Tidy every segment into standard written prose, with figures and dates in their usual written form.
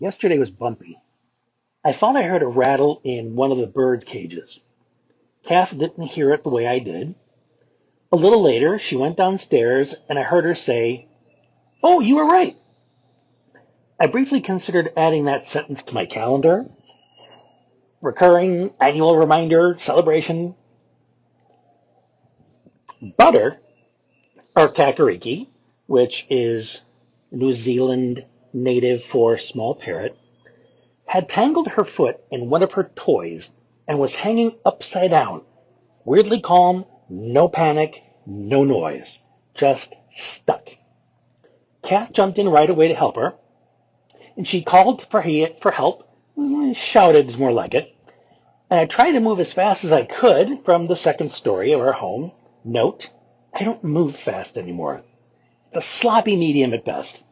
Yesterday was bumpy. I thought I heard a rattle in one of the bird cages. Kath didn't hear it the way I did. A little later, she went downstairs and I heard her say, "Oh, you were right." I briefly considered adding that sentence to my calendar. Recurring annual reminder celebration. Butter, or kakariki, which is New Zealand native for small parrot, had tangled her foot in one of her toys and was hanging upside down, weirdly calm, no panic, no noise, just stuck. Kath jumped in right away to help her, and she called for help, shouted is more like it, and I tried to move as fast as I could from the second story of our home. Note, I don't move fast anymore. It's a sloppy medium at best.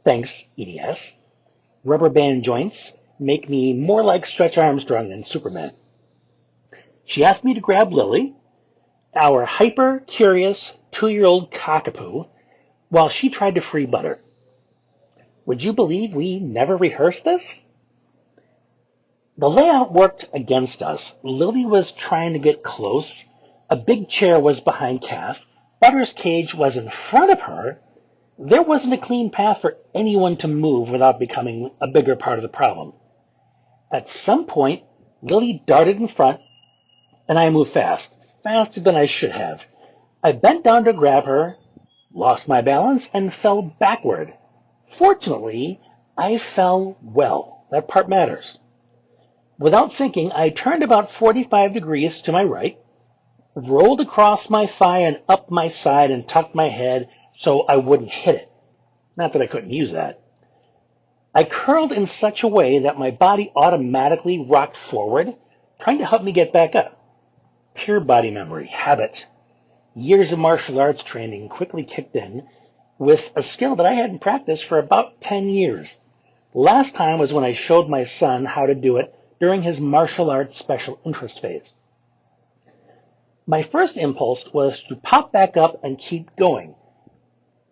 Thanks, EDS. Rubber band joints make me more like Stretch Armstrong than Superman. She asked me to grab Lily, our hyper-curious 2-year-old cockapoo, while she tried to free Butter. Would you believe we never rehearsed this? The layout worked against us. Lily was trying to get close. A big chair was behind Kath. Butter's cage was in front of her. There wasn't a clean path for anyone to move without becoming a bigger part of the problem. At some point, Lily darted in front, and I moved fast, faster than I should have. I bent down to grab her, lost my balance, and fell backward. Fortunately, I fell well. That part matters. Without thinking, I turned about 45 degrees to my right, rolled across my thigh and up my side and tucked my head so I wouldn't hit it. Not that I couldn't use that. I curled in such a way that my body automatically rocked forward, trying to help me get back up. Pure body memory, habit. Years of martial arts training quickly kicked in with a skill that I hadn't practiced for about 10 years. Last time was when I showed my son how to do it during his martial arts special interest phase. My first impulse was to pop back up and keep going.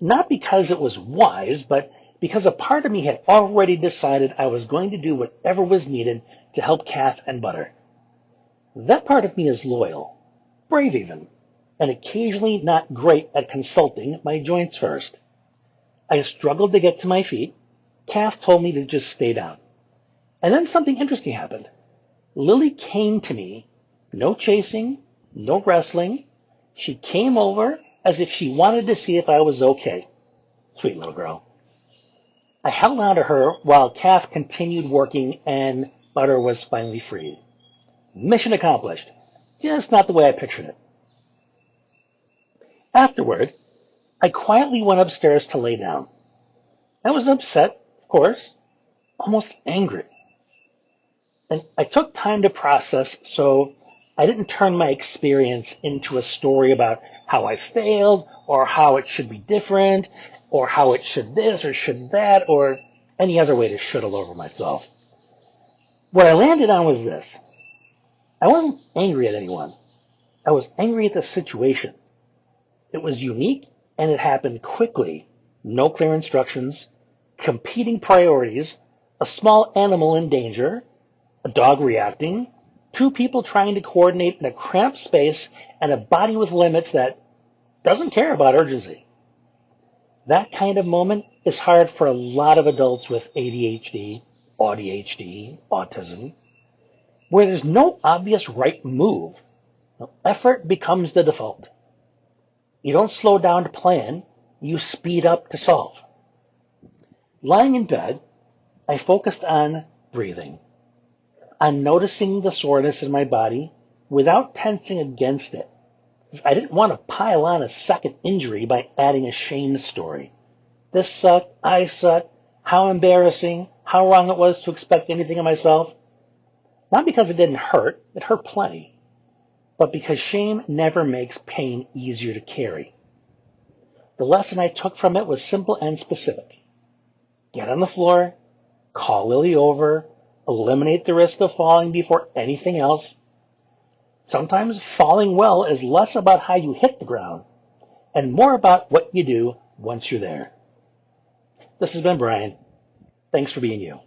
Not because it was wise, but because a part of me had already decided I was going to do whatever was needed to help Kath and Butter. That part of me is loyal, brave even, and occasionally not great at consulting my joints first. I struggled to get to my feet. Kath told me to just stay down. And then something interesting happened. Lily came to me, no chasing, no wrestling. She came over as if she wanted to see if I was okay. Sweet little girl. I held on to her while Kath continued working and Butter was finally freed. Mission accomplished. Just not the way I pictured it. Afterward, I quietly went upstairs to lay down. I was upset, of course, almost angry. And I took time to process, so I didn't turn my experience into a story about how I failed, or how it should be different, or how it should this or should that, or any other way to shittle over myself. What I landed on was this. I wasn't angry at anyone. I was angry at the situation. It was unique, and it happened quickly. No clear instructions, competing priorities, a small animal in danger, a dog reacting, two people trying to coordinate in a cramped space, and a body with limits that doesn't care about urgency. That kind of moment is hard for a lot of adults with ADHD, ADHD, autism, where there's no obvious right move. Effort becomes the default. You don't slow down to plan, you speed up to solve. Lying in bed, I focused on breathing, on noticing the soreness in my body without tensing against it. I didn't want to pile on a second injury by adding a shame story. This sucked, I suck, how embarrassing, how wrong it was to expect anything of myself. Not because it didn't hurt, it hurt plenty, but because shame never makes pain easier to carry. The lesson I took from it was simple and specific. Get on the floor, call Lily over, eliminate the risk of falling before anything else. Sometimes falling well is less about how you hit the ground and more about what you do once you're there. This has been Brian. Thanks for being you.